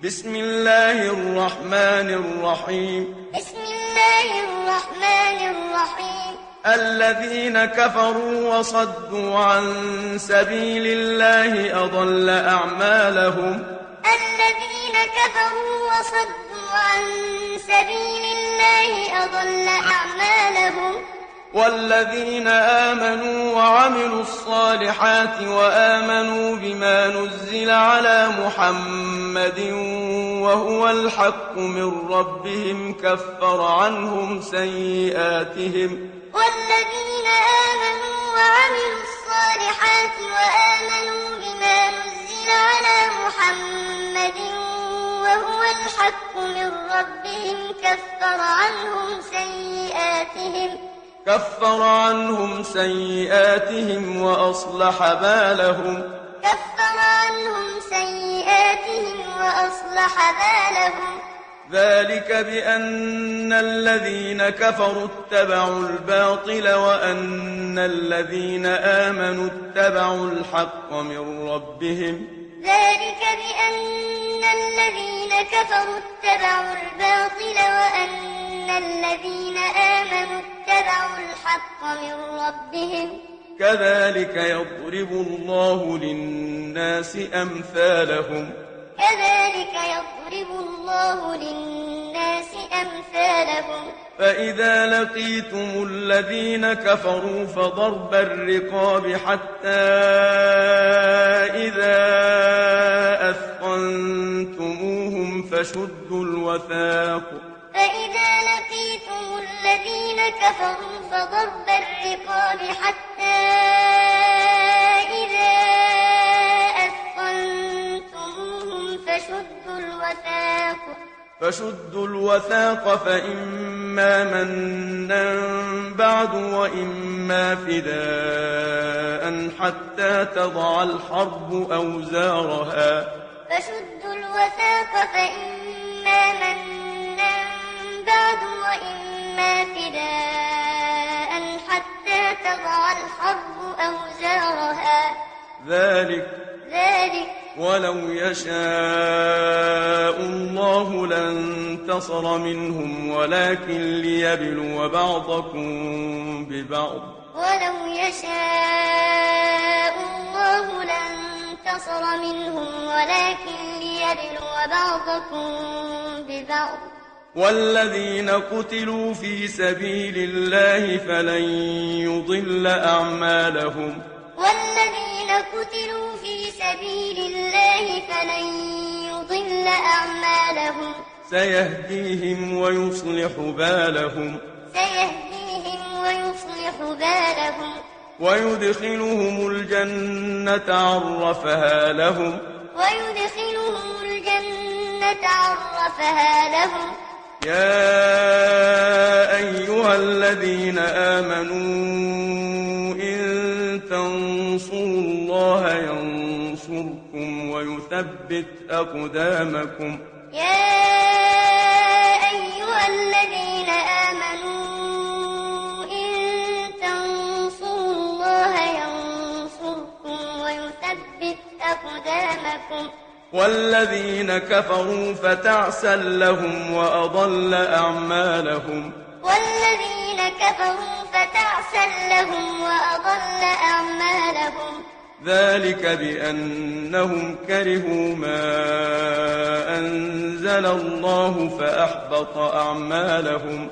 بسم الله الرحمن الرحيم بسم الله الرحمن الرحيم الذين كفروا وصدوا عن سبيل الله أضل أعمالهم الذين كفروا وصدوا عن سبيل الله أضل أعمالهم والذين آمنوا وعملوا الصالحات وآمنوا بما نزل على محمد وهو الحق من ربهم كفر عنهم سيئاتهم والذين آمنوا وعملوا الصالحات وآمنوا بما نزل على محمد وهو الحق من ربهم كفر عنهم سيئاتهم وأصلح بالهم ذلك بأن الذين كفروا اتبعوا الباطل وأن الذين آمنوا اتبعوا الحق من ربهم ذلك بأن الذين كفروا اتبعوا الباطل وأن الذين آمنوا اتبعوا الحق من ربهم كذلك يضرب الله للناس أمثالهم فإذا لقيتم الذين كفروا فضرب الرقاب حتى إذا أثخنتموهم فشدوا الوثاق فإما منا بعد وإما فداء حتى تضع الحرب أوزارها ذلك ولو يشاء الله لانتصر منهم ولكن ليبلو بعضكم ببعض والذين قتلوا في سبيل الله فلن يضل أعمالهم سيهديهم ويصلح بالهم ويدخلهم الجنة عرفها لهم يا أيها الذين آمنوا إن تنصروا الله ينصركم ويثبت أقدامكم والذين كفروا فتعسا لهم وأضل أعمالهم ذلك بأنهم كرهوا ما أنزل الله فأحبط أعمالهم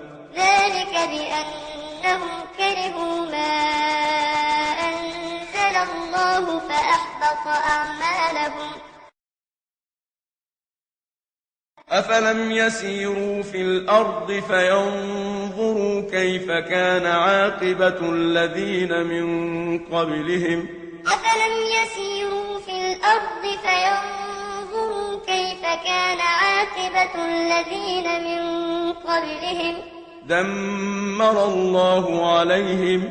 أفلم يسيروا في الأرض فينظروا كيف كان عاقبة الذين من قبلهم دمر الله عليهم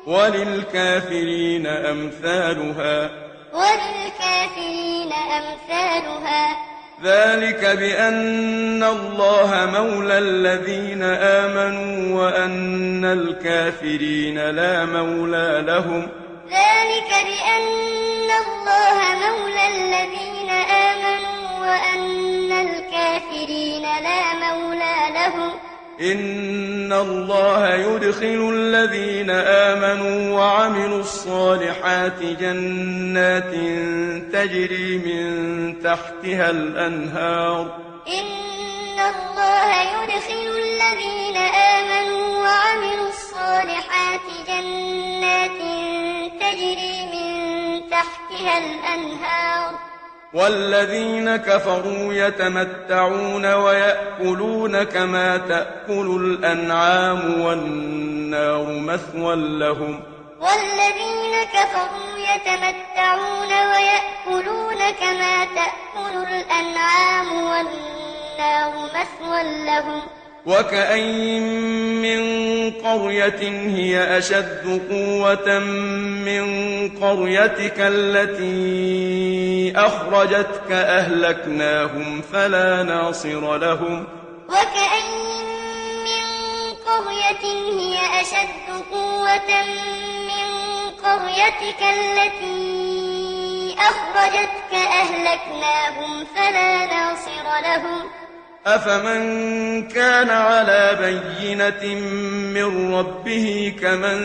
وللكافرين أمثالها ذلك بأن الله مولى الذين آمنوا وأن الكافرين لا مولى لهم ذلك بأن الله مولى إن الله يدخل الذين آمنوا وعملوا الصالحات جنات تجري من تحتها الأنهار إن الله يدخل الذين آمنوا وعملوا الصالحات جنات تجري من تحتها الأنهار والذين كفروا يتمتعون ويأكلون كما تأكل الأنعام والنار مثوى لهم والذين كفروا يتمتعون ويأكلون كما تأكل الأنعام والنار مثوى لهم وكأين من قرية هي أشد قوة من قريتك التي أخرجتك أهلكناهم فلا ناصر لهم وكأين من قرية هي أشد قوة من قريتك التي أخرجتك أهلكناهم فلا ناصر لهم أفمن كان على بينة من ربه كمن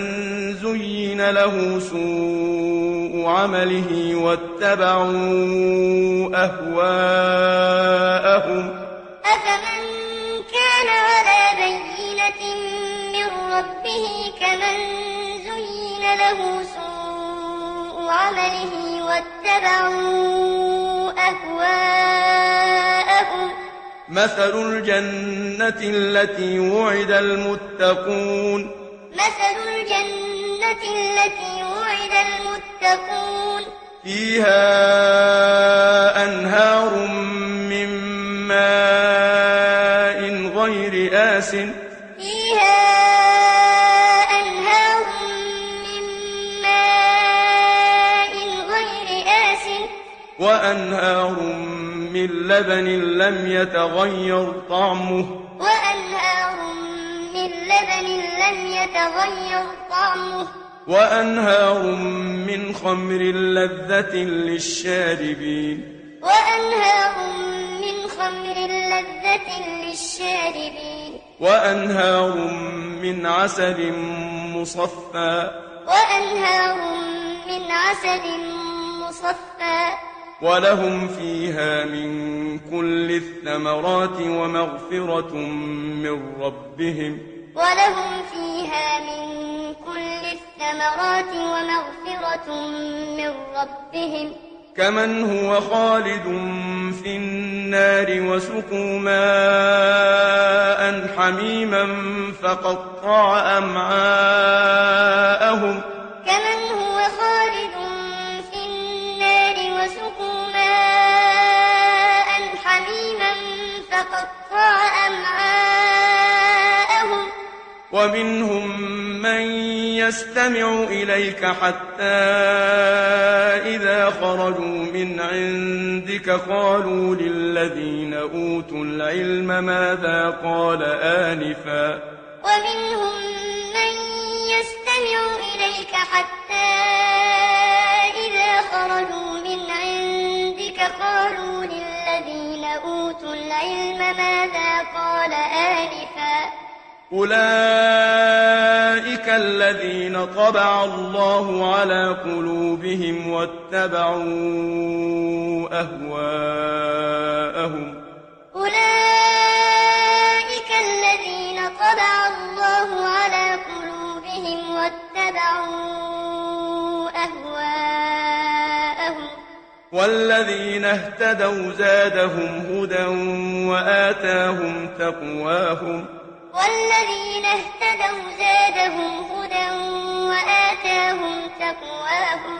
زين له سوء عمله واتبعوا أهواءهم أفمن كان على بينة من ربه كمن زين له سوء عمله واتبعوا أهواءهم مثل الجنة التي وعد المتقون مثل الجنة التي وعد المتقون فيها أنهار من ماء غير آسٍ فيها أنهار من ماء غير آسٍ وأنهار من لبن لم يتغير طعمه وأنهار من لبن لم يتغير طعمه وأنهار من خمر لذة للشاربين وأنهار من خمر لذة للشاربين وأنهار من عسل مصفى وأنهار من عسل مصفى ولهم فيها من كل الثمرات ومغفرة من ربهم ولهم فيها من كل الثمرات ومغفرة من ربهم كمن هو خالد في النار وسقوا ماء حميما فقطع أمعاءهم كمن هو خالد في النار وسقوا ماء حميما فقطع أمعاءهم ومنهم من يستمع إليك حتى إذا خرجوا من عندك قالوا للذين أوتوا العلم ماذا قال آنفا ومنهم من يستمع إليك حتى إذا خرجوا من عندك قالوا للذين أوتوا العلم ماذا قال آنفا أولئك الذين طبع الله على قلوبهم واتبعوا أهواءهم أولئك الذين طبع الله على قلوبهم واتبعوا أهواءهم والذين اهتدوا زادهم هدى وآتاهم تقواهم والذين اهتدوا زادهم هدى وآتاهم تقواهم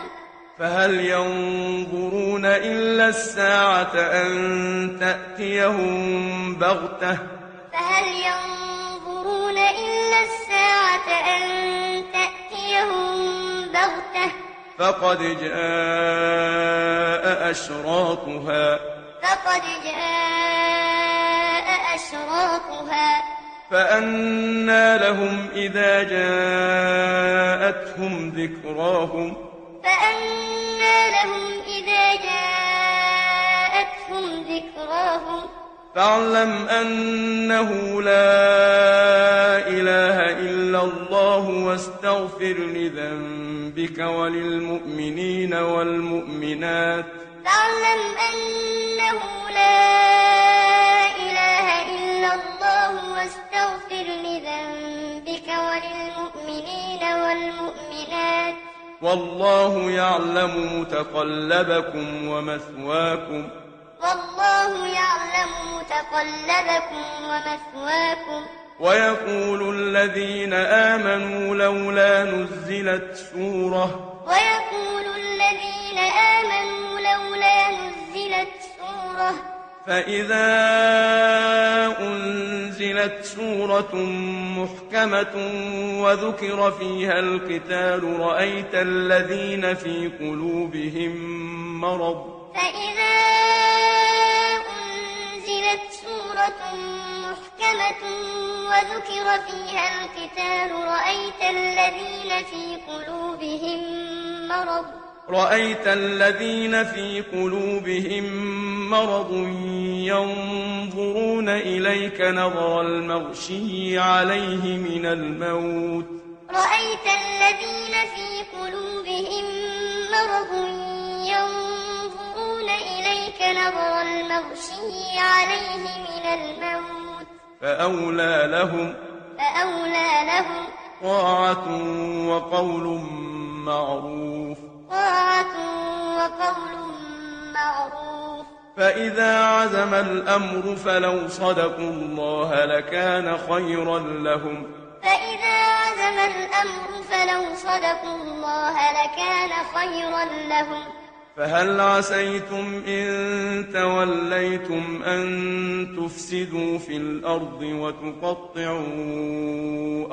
فهل ينظرون إلا الساعة أن تأتيهم بغتة فهل ينظرون إلا الساعة أن تأتيهم بغتة فقد جاء أشراطها فقد جاء أشراطها فأنى لهم إذا جاءتهم ذكراهم فأنى لهم إذا جاءتهم ذكراهم فاعلم أنه لا إله إلا الله واستغفر لذنبك وللمؤمنين والمؤمنات. فاعلم أنه لا إله إلا الله واستغفر لذنبك وللمؤمنين والمؤمنات. والله يعلم متقلبكم ومثواكم. والله يعلم متقلبكم ومثواكم. ويقول الذين آمنوا لولا نزلت سورة. ويقول الذين آمنوا لولا نزلت سورة. فإذا أنزلت سورة محكمة وذكر فيها القتال رأيت الذين في قلوبهم مرض. فإذا أنزلت سورة محكمة وذكر فيها القتال رأيت الذين في قلوبهم مرض. رأيت الذين في قلوبهم مرض ينظرون إليك نظر المغشي عليه من الموت. رأيت الذين في قلوبهم مرض ينظرون إليك نظر المغشي عليه من الموت. فأولى لهم طاعة وقول معروف. طاعة وقول معروف. فإذا عزم الأمر فلو صدقوا الله لكان خيرا لهم. فإذا عزم الأمر فلو صدقوا الله لكان خيرا لهم. فهل عسيتم إن توليتم أن تفسدوا في الأرض وتقطعوا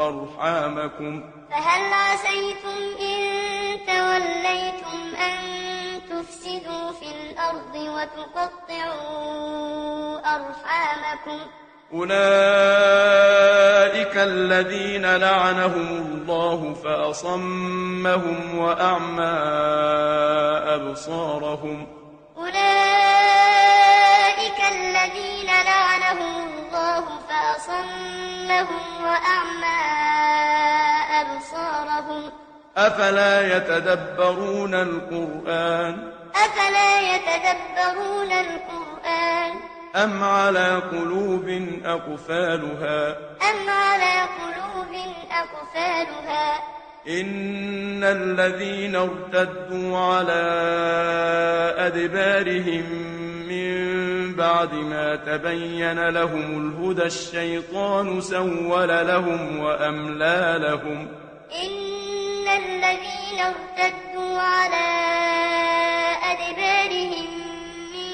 أرحامكم. فهل عسيتم إن توليتم أن تفسدوا في الأرض وتقطعوا أرحامكم. أولئك الذين لعنهم الله فأصمهم وأعمى أبصارهم. أولئك الذين لعنهم الله فأصمهم وأعمى أبصارهم. أفلا يتدبرون القرآن. أفلا يتدبرون القرآن. أم على قلوب أقفالها. أم على قلوب أقفالها. إن الذين ارتدوا على أدبارهم من بعد ما تبين لهم الهدى الشيطان سول لهم وأملى لهم. إن الذين ارتدوا على أدبارهم من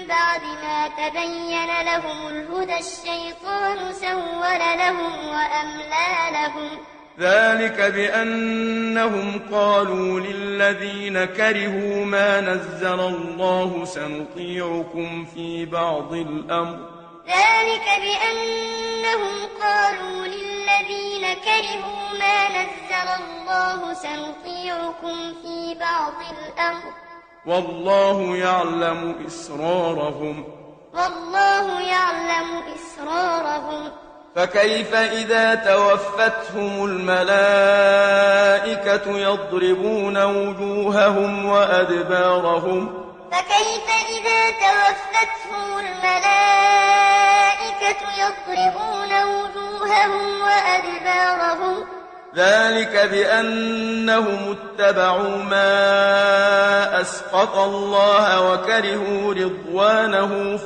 بعد ما تبين لهم الهدى الشيطان سول لهم وأملى لهم. ذلك بأنهم قالوا للذين كرهوا ما نزل الله سنطيعكم في بعض الأمر. ذلك بأنهم قالوا للذين كرهوا ما نزل الله سنطيعكم في بعض الأمر. والله يعلم إسرارهم. والله يعلم إسرارهم. فكيف إذا توفتهم الملائكة يضربون وجوههم وأدبارهم. فكيف إذا توفتهم الملائكة يضربون وجوههم وأدبارهم. ذلك بأنهم اتبعوا ما أسخط الله وكرهوا رضوانه